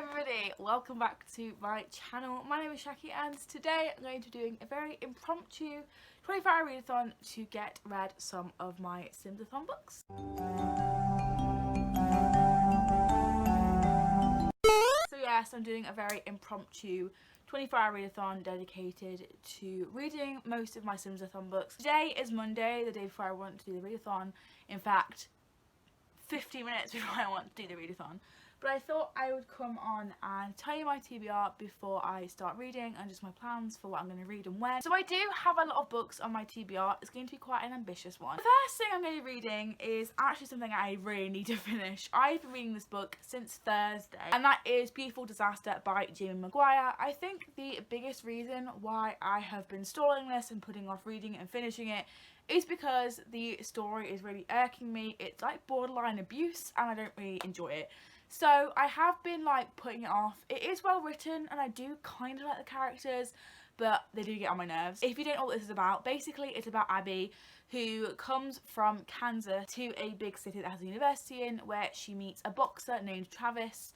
everybody, welcome back to my channel. My name is Shaki and today I'm going to be doing a very impromptu 24-hour readathon to get read some of my SimsAthon books. So yes, I'm doing a very impromptu 24-hour readathon dedicated to reading most of my SimsAthon books. Today is Monday, the day before I want to do the readathon. In fact, 15 minutes before I want to do the readathon. But I thought I would come on and tell you my TBR before I start reading and just my plans for what I'm going to read and when. So I do have a lot of books on my TBR. It's going to be quite an ambitious one. The first thing I'm going to be reading is actually something I really need to finish. I've been reading this book since Thursday, and that is Beautiful Disaster by Jamie Maguire. I think the biggest reason why I have been stalling this and putting off reading and finishing it is because the story is really irking me. It's like borderline abuse and I don't really enjoy it. So I have been like putting it off. It is well written and I do kind of like the characters, but they do get on my nerves. If you don't know what this is about, basically it's about Abby, who comes from Kansas to a big city that has a university in, where she meets a boxer named Travis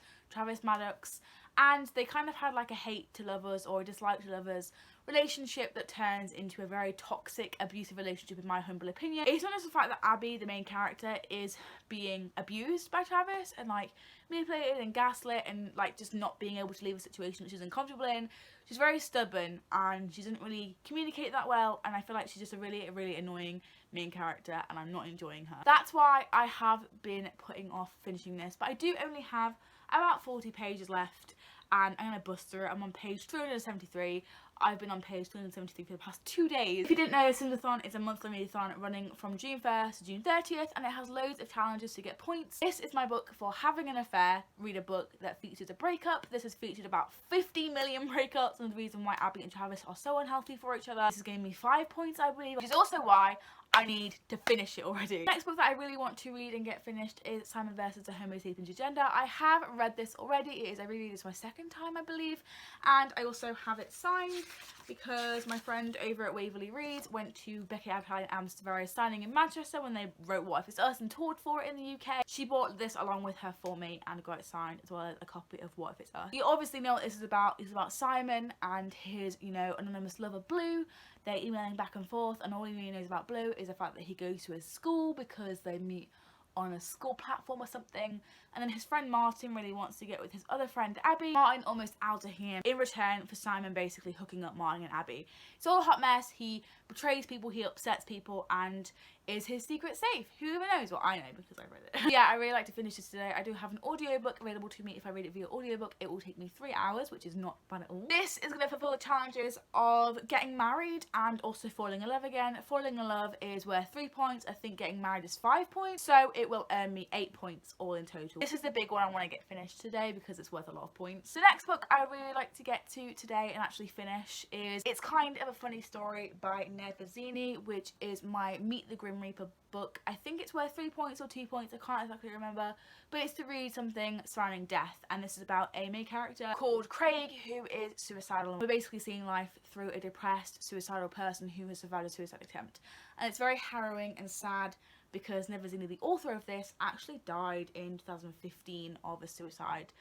Maddox, and they kind of had like a hate to lovers or a dislike to lovers relationship that turns into a very toxic, abusive relationship in my humble opinion. It's not just the fact that Abby, the main character, is being abused by Travis and like manipulated and gaslit and like just not being able to leave a situation that she's uncomfortable in. She's very stubborn and she doesn't really communicate that well, and I feel like she's just a really annoying main character and I'm not enjoying her. That's why I have been putting off finishing this, but I do only have about 40 pages left and I'm going to bust through it. I'm on page 373. I've been on page 273 for the past 2 days. If you didn't know, SimsAthon is a monthly readathon running from June 1st to June 30th, and it has loads of challenges to get points. This is my book for having an affair. Read a book that features a breakup. This has featured about 50 million breakups, and the reason why Abby and Travis are so unhealthy for each other. This is giving me 5 points, I believe, which is also why I need to finish it already. The next book that I really want to read and get finished is Simon vs. the Homo sapiens Agenda. I have read this already. I reread this my second time, I believe, and I also have it signed because my friend over at Waverley Reads went to Becky Adhide and Am Tavares signing in Manchester when they wrote What If It's Us and toured for it in the UK. She bought this along with her for me and got it signed, as well as a copy of What If It's Us. You obviously know what this is about. It's about Simon and his, anonymous lover Blue. They're emailing back and forth, and all he really knows about Blue is the fact that he goes to his school because they meet on a school platform or something, and then his friend Martin really wants to get with his other friend Abby. Martin almost outed him in return for Simon basically hooking up Martin and Abby. It's all a hot mess. He betrays people, he upsets people, and is his secret safe? Who even knows? Well, I know because I read it. Yeah, I really like to finish this today. I do have an audiobook available to me. If I read it via audiobook, it will take me 3 hours, which is not fun at all. This is going to fulfill the challenges of getting married and also falling in love again. Falling in love is worth 3 points. I think getting married is 5 points, so it will earn me 8 points all in total. This is the big one I want to get finished today because it's worth a lot of points. The next book I really like to get to today and actually finish is It's Kind of a Funny Story by Ned Vizzini, which is my Meet the Grim Reaper book. I think it's worth 3 points or 2 points, I can't exactly remember, but it's to read something surrounding death, and this is about a main character called Craig who is suicidal, and we're basically seeing life through a depressed, suicidal person who has survived a suicide attempt, and it's very harrowing and sad because Ned Vizzini, the author of this, actually died in 2015 of a suicide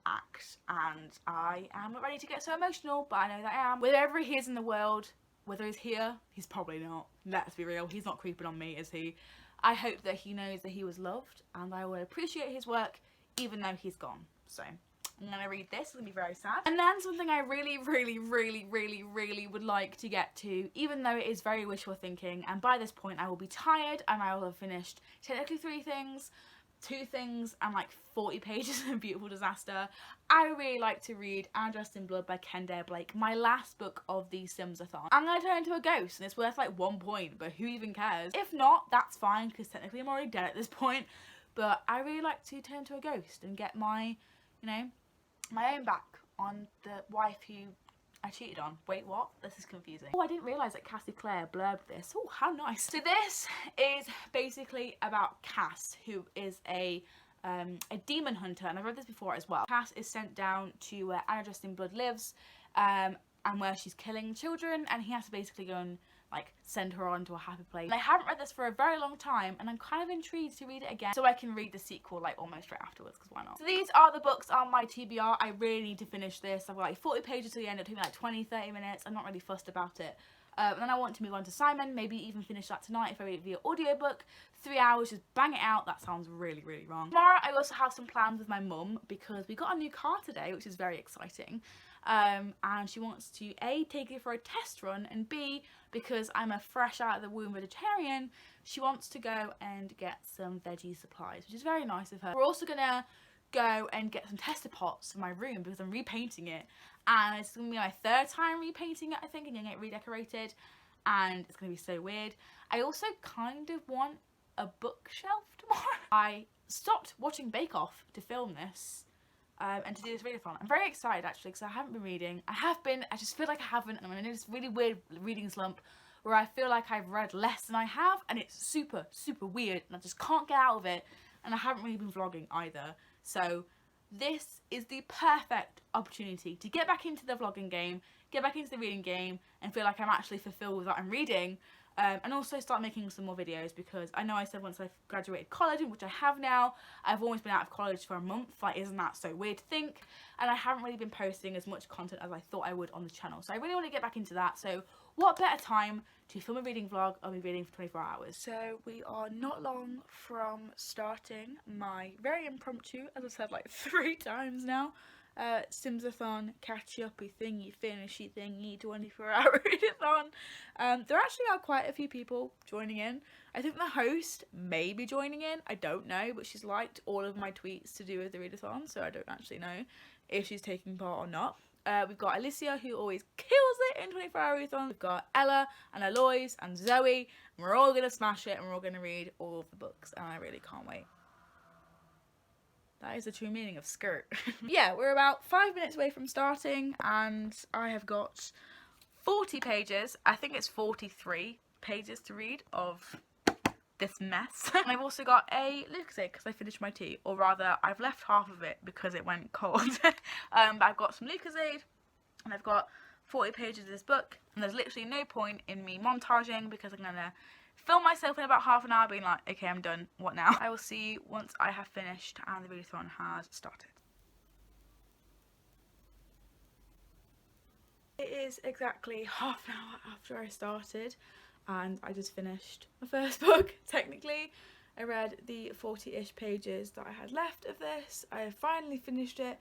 act, and I am not ready to get so emotional, but I know that I am. Wherever he is in the world, whether he's here, he's probably not. Let's be real, he's not creeping on me, is he? I hope that he knows that he was loved and I will appreciate his work even though he's gone. So I'm gonna read this, it's gonna be very sad. And then something I really would like to get to, even though it is very wishful thinking, and by this point I will be tired and I will have finished technically 3 things, 2 things, and like 40 pages of Beautiful Disaster. I really like to read Dressed in Blood by Kendare Blake, my last book of the SimsAthon. I'm gonna turn into a ghost and it's worth like 1 point, but who even cares? If not, that's fine because technically I'm already dead at this point, but I really like to turn into a ghost and get my, my own back on the wife who I cheated on. Wait, what? This is confusing. Oh, I didn't realise that Cassie Clare blurbed this. Oh, how nice. So this is basically about Cass, who is a demon hunter, and I've read this before as well. Cass is sent down to where Dressed in Blood lives, and where she's killing children, and he has to basically go and like send her on to a happy place. And I haven't read this for a very long time, and I'm kind of intrigued to read it again so I can read the sequel like almost right afterwards, because why not? So these are the books on my TBR. I really need to finish this. I've got like 40 pages to the end. It'll take me like 20-30 minutes. I'm not really fussed about it. And then I want to move on to Simon, maybe even finish that tonight if I read it via audiobook. 3 hours, just bang it out. That sounds really, really wrong. Tomorrow I also have some plans with my mum because we got a new car today, which is very exciting. And she wants to A, take it for a test run, and B, because I'm a fresh out of the womb vegetarian, she wants to go and get some veggie supplies, which is very nice of her. We're also gonna go and get some tester pots for my room because I'm repainting it, and it's gonna be my 3rd time repainting it, I think, and getting it redecorated, and it's gonna be so weird. I also kind of want a bookshelf tomorrow. I stopped watching Bake Off to film this and to do this readathon. I'm very excited actually because I haven't been reading. I just feel like I haven't, and I'm in this really weird reading slump where I feel like I've read less than I have, and it's super, super weird, and I just can't get out of it, and I haven't really been vlogging either. So this is the perfect opportunity to get back into the vlogging game, get back into the reading game, and feel like I'm actually fulfilled with what I'm reading. And also start making some more videos, because I know I said once I've graduated college, which I have now, I've almost been out of college for a month. Like, isn't that so weird to think? And I haven't really been posting as much content as I thought I would on the channel. So I really want to get back into that. So what better time to film a reading vlog? I'll be reading for 24 hours. So we are not long from starting my very impromptu, as I've said like 3 times now, SimsAthon catchy-uppy thingy finishy thingy 24-hour readathon. There actually are quite a few people joining in. I think the host may be joining in, I don't know, but she's liked all of my tweets to do with the readathon, so I don't actually know if she's taking part or not. We've got Alicia, who always kills it in 24-hour readathon. We've got Ella and Alois and Zoe, and we're all gonna smash it, and we're all gonna read all of the books, and I really can't wait. That is the true meaning of skirt. Yeah, we're about 5 minutes away from starting, and I have got 40 pages, I think it's 43 pages to read of this mess. And I've also got a Lucozade because I finished my tea, or rather I've left half of it because it went cold. But I've got some Lucozade, and I've got 40 pages of this book, and there's literally no point in me montaging because I'm gonna film myself in about half an hour being like, okay, I'm done, what now? I will see you once I have finished and the readathon has started. It is exactly half an hour after I started, and I just finished my first book, technically. I read the 40-ish pages that I had left of this. I have finally finished it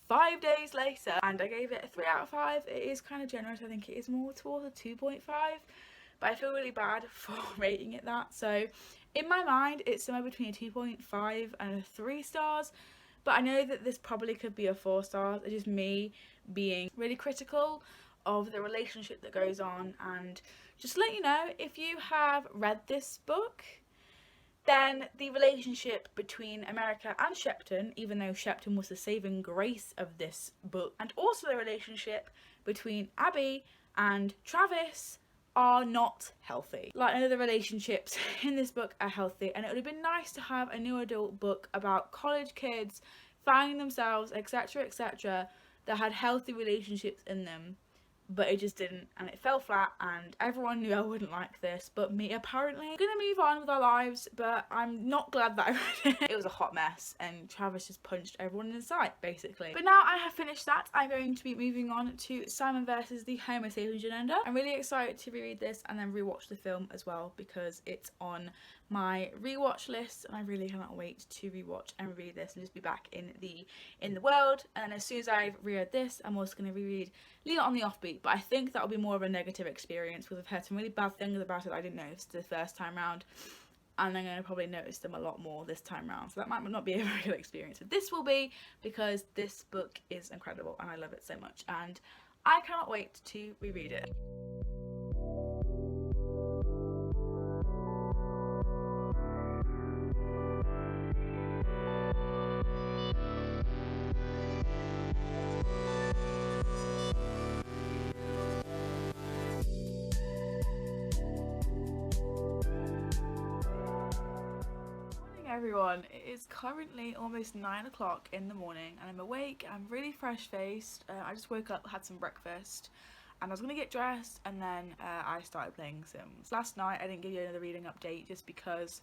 5 days later, and I gave it a 3 out of 5. It is kind of generous. I think it is more towards a 2.5. But I feel really bad for rating it that. So in my mind, it's somewhere between a 2.5 and a 3 stars. But I know that this probably could be a 4 stars. It's just me being really critical of the relationship that goes on. And just to let you know, if you have read this book, then the relationship between America and Shepton, even though Shepton was the saving grace of this book, and also the relationship between Abby and Travis, are not healthy. Like, none of the relationships in this book are healthy, and it would have been nice to have a new adult book about college kids finding themselves, etc, etc, that had healthy relationships in them, but it just didn't, and it fell flat, and everyone knew I wouldn't like this but me, apparently. We're gonna move on with our lives, but I'm not glad that I read it. It was a hot mess, and Travis just punched everyone in the sight, basically. But now I have finished that, I'm going to be moving on to Simon versus the Homo Sapiens Agenda. I'm really excited to reread this and then rewatch the film as well, because it's on my rewatch list, and I really cannot wait to rewatch and reread this and just be back in the world. And as soon as I've reread this, I'm also going to reread Leon on the Offbeat, but I think that'll be more of a negative experience because I've heard some really bad things about it that I didn't notice the first time round, and I'm going to probably notice them a lot more this time round, so that might not be a very good experience. But this will be, because this book is incredible and I love it so much, and I cannot wait to reread it. Everyone, it is currently almost 9 o'clock in the morning and I'm awake. I'm really fresh faced. I just woke up, had some breakfast, and I was gonna get dressed, and then I started playing Sims. Last night I didn't give you another reading update just because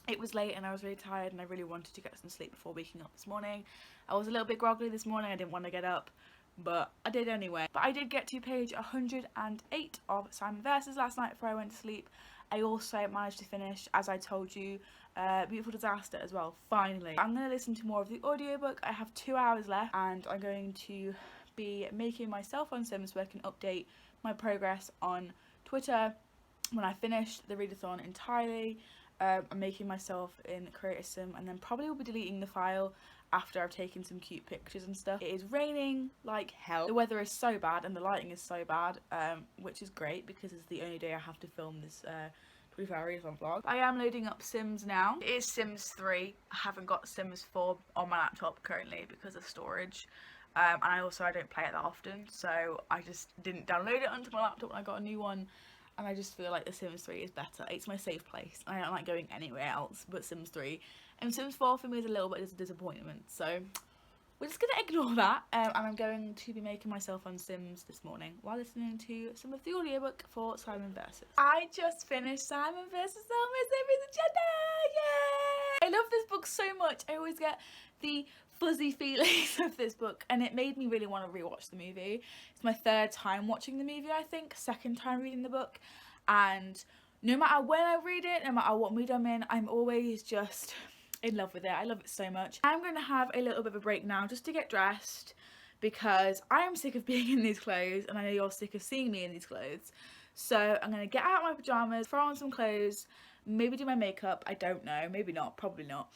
it was late and I was really tired and I really wanted to get some sleep before waking up this morning. I was a little bit groggy this morning, I didn't want to get up, but I did anyway. But I did get to page 108 of Simon Verses last night before I went to sleep. I also managed to finish, as I told you, Beautiful Disaster as well, finally. I'm going to listen to more of the audiobook. I have 2 hours left and I'm going to be making myself on Sims so I can update my progress on Twitter when I finish the readathon entirely. I'm making myself in Create a Sim, and then probably will be deleting the file after I've taken some cute pictures and stuff. It is raining like hell. The weather is so bad and the lighting is so bad, which is great because it's the only day I have to film this 24-hour readathon vlog. I am loading up Sims now. It is Sims 3. I haven't got Sims 4 on my laptop currently because of storage. And I don't play it that often, so I just didn't download it onto my laptop when I got a new one. And I just feel like The Sims 3 is better. It's my safe place. I don't like going anywhere else but Sims 3. And Sims 4 for me is a little bit of a disappointment. So we're just going to ignore that. And I'm going to be making myself on Sims this morning while listening to some of the audiobook for Simon Verses. I just finished Simon Verses Agenda! Yay! I love this book so much. I always get the fuzzy feelings of this book, and it made me really want to rewatch the movie. It's my 3rd time watching the movie, I think, 2nd time reading the book, and no matter when I read it, no matter what mood I'm in, I'm always just in love with it. I love it so much. I'm going to have a little bit of a break now just to get dressed because I am sick of being in these clothes, and I know you're sick of seeing me in these clothes. So I'm going to get out my pyjamas, throw on some clothes, maybe do my makeup. I don't know, maybe not, probably not.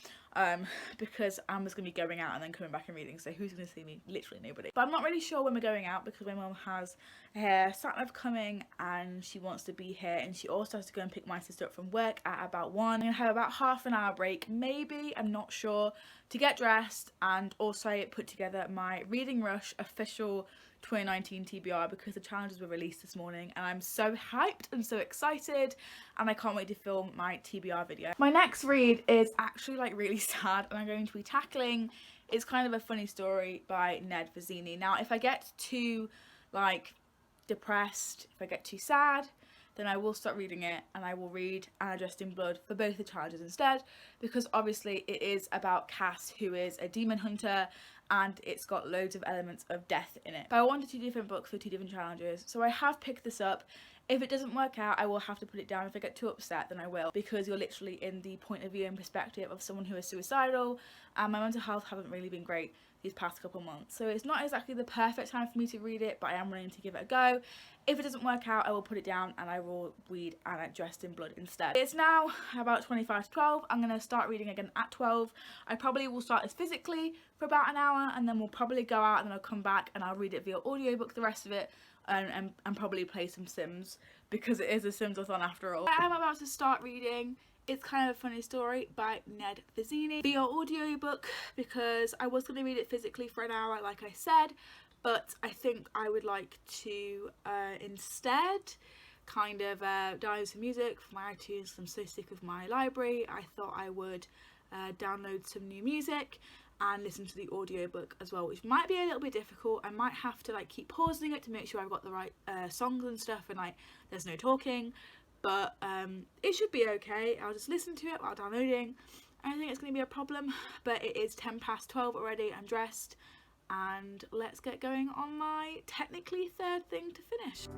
Because I'm just going to be going out and then coming back and reading, so who's going to see me? Literally nobody. But I'm not really sure when we're going out because my mum has her sat-nav coming and she wants to be here, and she also has to go and pick my sister up from work at about 1. I'm going to have about half an hour break, maybe, I'm not sure, to get dressed and also put together my Reading Rush official 2019 TBR because the challenges were released this morning and I'm so hyped and so excited, and I can't wait to film my TBR video. My next read is actually like really sad, and I'm going to be tackling, it's kind of a funny story by Ned Vizzini. Now if I get too like depressed, if I get too sad, then I will stop reading it and I will read Anna Dressed in Blood for both the challenges instead, because obviously it is about Cass, who is a demon hunter, and it's got loads of elements of death in it. But I wanted 2 different books for 2 different challenges, so I have picked this up. If it doesn't work out, I will have to put it down. If I get too upset, then I will, because you're literally in the point of view and perspective of someone who is suicidal, and my mental health hasn't really been great these past couple months. So it's not exactly the perfect time for me to read it, but I am willing to give it a go. If it doesn't work out, I will put it down and I will read Anna Dressed in Blood instead. It's now about 25 to 12. I'm going to start reading again at 12. I probably will start this physically for about an hour, and then we'll probably go out and then I'll come back and I'll read it via audiobook the rest of it, and probably play some Sims because it is a SimsAthon after all. I am about to start reading It's Kind of a Funny Story by Ned Vizzini via audiobook because I was going to read it physically for an hour like I said, but I think I would like to instead kind of download some music from my iTunes. I'm so sick of my library. I thought I would download some new music and listen to the audiobook as well, which might be a little bit difficult. I might have to like keep pausing it to make sure I've got the right songs and stuff, and like there's no talking, but it should be okay. I'll just listen to it while downloading. I don't think it's going to be a problem, but it is 10 past 12 already. I'm dressed and let's get going on my technically 3rd thing to finish.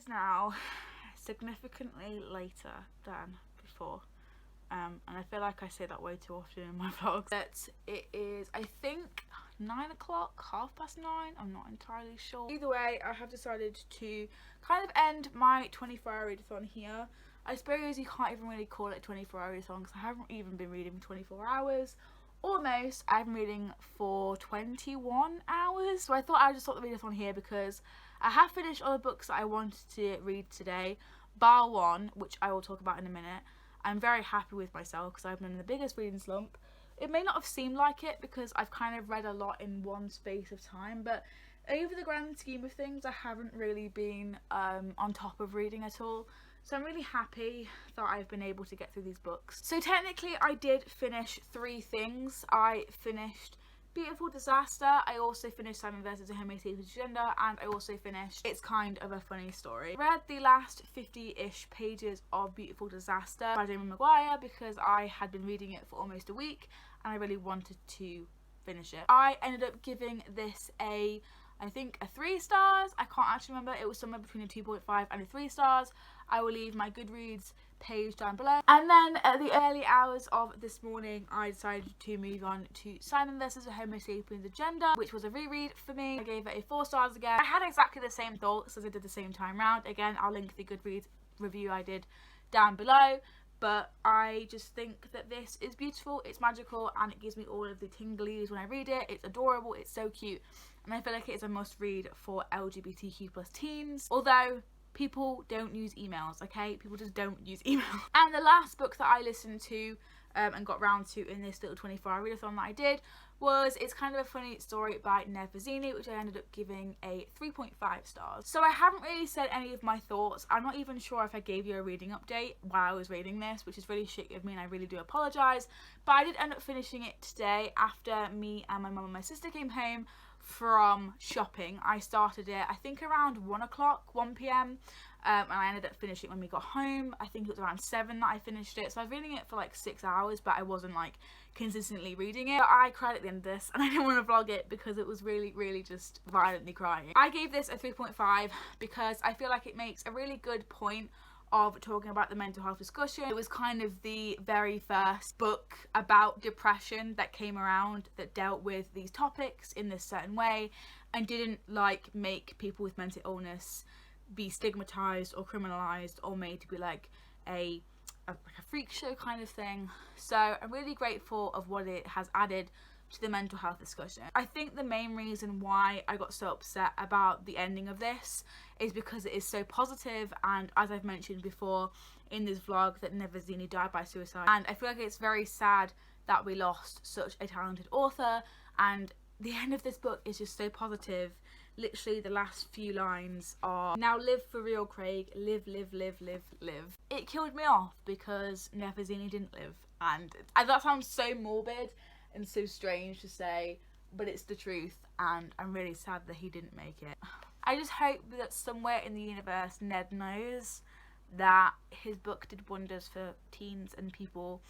Now significantly later than before, and I feel like I say that way too often in my vlogs, but it is I think 9 o'clock, 9:30, I'm not entirely sure. Either way, I have decided to kind of end my 24-hour readathon here. I suppose you can't even really call it 24-hour readathon because I haven't even been reading for 24 hours. almost. I've been reading for 21 hours, so I thought I'd just stop the readathon here because I have finished all the books that I wanted to read today, bar one, which I will talk about in a minute. I'm very happy with myself because I've been in the biggest reading slump. It may not have seemed like it because I've kind of read a lot in one space of time, but over the grand scheme of things I haven't really been on top of reading at all. So I'm really happy that I've been able to get through these books. So technically I did finish 3 things. I finished Beautiful Disaster, I also finished Simon vs. a Homo sapiens Agenda, and I also finished It's Kind of a Funny Story. I read the last 50-ish pages of Beautiful Disaster by Jamie Maguire because I had been reading it for almost a week and I really wanted to finish it. I ended up giving this I think a 3 stars. I can't actually remember. It was somewhere between a 2.5 and a 3 stars. I will leave my Goodreads page down below. And then at the early hours of this morning, I decided to move on to Simon vs. a Homo sapiens Agenda, which was a reread for me. I gave it a 4 stars again. I had exactly the same thoughts as I did the same time round. Again, I'll link the Goodreads review I did down below. But I just think that this is beautiful, it's magical, and it gives me all of the tinglies when I read it. It's adorable, it's so cute, and I feel like it is a must read for LGBTQ+ teens. Although people don't use emails, okay? People just don't use email. And the last book that I listened to and got round to in this little 24-hour readathon that I did was It's Kind of a Funny Story by Ned Vizzini, which I ended up giving a 3.5 stars. So I haven't really said any of my thoughts. I'm not even sure if I gave you a reading update while I was reading this, which is really shit of me and I really do apologise. But I did end up finishing it today after me and my mum and my sister came home from shopping. I started it I think around 1 p.m. And I ended up finishing it when we got home. I think it was around 7 that I finished it. So I was reading it for like 6 hours, but I wasn't like consistently reading it. But I cried at the end of this and I didn't want to vlog it because it was really just violently crying. I gave this a 3.5 because I feel like it makes a really good point of talking about the mental health discussion. It was kind of the very first book about depression that came around that dealt with these topics in this certain way and didn't like make people with mental illness be stigmatized or criminalized or made to be like a freak show kind of thing. So I'm really grateful of what it has added to the mental health discussion. I think the main reason why I got so upset about the ending of this is because it is so positive, and as I've mentioned before in this vlog, that Ned Vizzini died by suicide, and I feel like it's very sad that we lost such a talented author. And the end of this book is just so positive. Literally the last few lines are, "Now live for real, Craig, live, live, live, live, live." It killed me off because Ned Vizzini didn't live, and that sounds so morbid and so strange to say, but it's the truth, and I'm really sad that he didn't make it. I just hope that somewhere in the universe Ned knows that his book did wonders for teens and people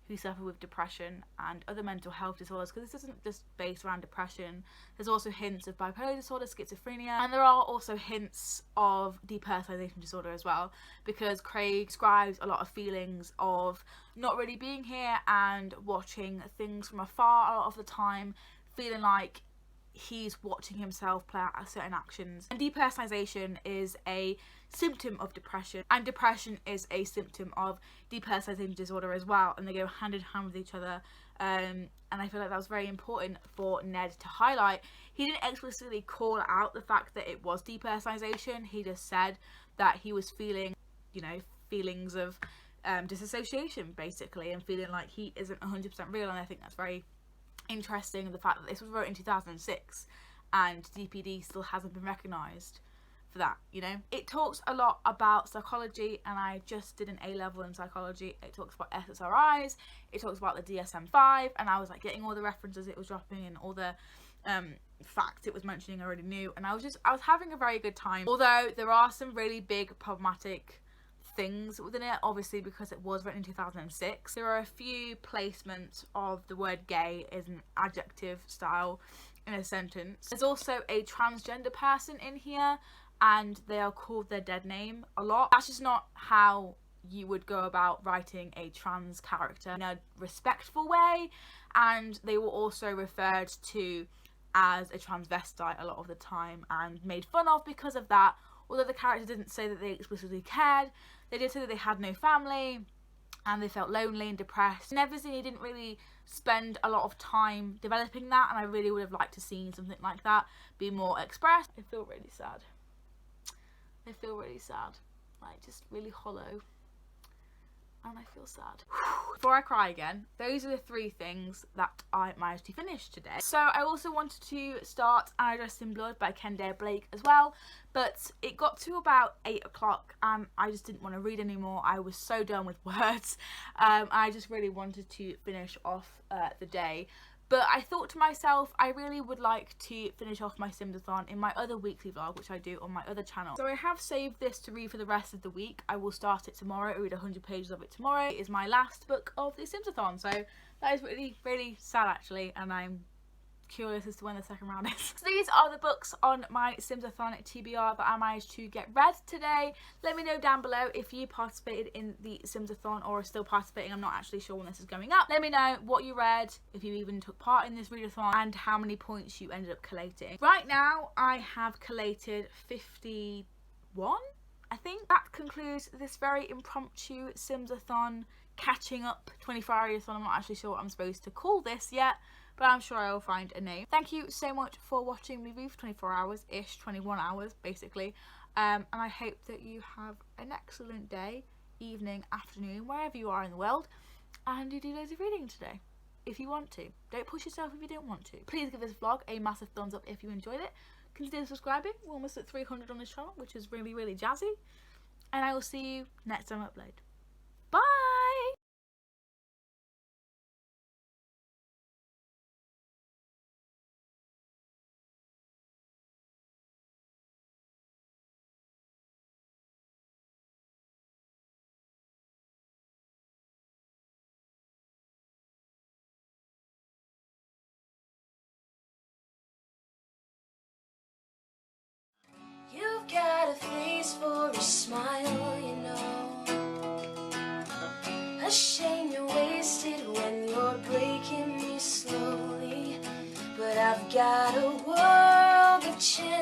who suffer with depression and other mental health disorders, because this isn't just based around depression. There's also hints of bipolar disorder, schizophrenia, and there are also hints of depersonalization disorder as well, because Craig describes a lot of feelings of not really being here and watching things from afar a lot of the time, feeling like he's watching himself play out certain actions. And depersonalization is a symptom of depression, and depression is a symptom of depersonalization disorder as well, and they go hand in hand with each other. And I feel like that was very important for Ned to highlight. He didn't explicitly call out the fact that it was depersonalization. He just said that he was feeling, you know, feelings of disassociation basically, and feeling like he isn't 100% real. And I think that's very interesting, the fact that this was wrote in 2006 and DPD still hasn't been recognised for that, you know. It talks a lot about psychology, and I just did an A-level in psychology. It talks about SSRIs, it talks about the DSM-5, and I was like getting all the references it was dropping and all the facts it was mentioning I already knew, and I was having a very good time. Although there are some really big problematic things within it, obviously because it was written in 2006. There are a few placements of the word gay as an adjective style in a sentence. There's also a transgender person in here, and they are called their dead name a lot. That's just not how you would go about writing a trans character in a respectful way, and they were also referred to as a transvestite a lot of the time and made fun of because of that. Although the character didn't say that they explicitly cared, they did say that they had no family and they felt lonely and depressed. And everything, he didn't really spend a lot of time developing that, and I really would have liked to see something like that be more expressed. I feel really sad. I feel really sad, like just really hollow, and I feel sad. Before I cry again, those are the 3 things that I managed to finish today. So I also wanted to start An Address in Blood by Kendare Blake as well, but it got to about 8 o'clock and I just didn't want to read anymore. I was so done with words. I just really wanted to finish off the day. But I thought to myself, I really would like to finish off my SimsAthon in my other weekly vlog, which I do on my other channel. So I have saved this to read for the rest of the week. I will start it tomorrow, read 100 pages of it tomorrow. It is my last book of the SimsAthon, so that is really, really sad actually, and I'm curious as to when the second round is. So these are the books on my SimsAthon TBR that I managed to get read today. Let me know down below if you participated in the SimsAthon or are still participating. I'm not actually sure when this is going up. Let me know what you read, if you even took part in this readathon, and how many points you ended up collating. Right now I have collated 51, I think. That concludes this very impromptu SimsAthon catching up 24-hour readathon. I'm not actually sure what I'm supposed to call this yet, but I'm sure I will find a name. Thank you so much for watching me read for 24 hours-ish, 21 hours basically. And I hope that you have an excellent day, evening, afternoon, wherever you are in the world, and you do loads of reading today, if you want to. Don't push yourself if you don't want to. Please give this vlog a massive thumbs up if you enjoyed it. Consider subscribing. We're almost at 300 on this channel, which is really, really jazzy. And I will see you next time I upload. Bye! You've got a face for a smile, you know. A shame you're wasted when you're breaking me slowly. But I've got a world of chance.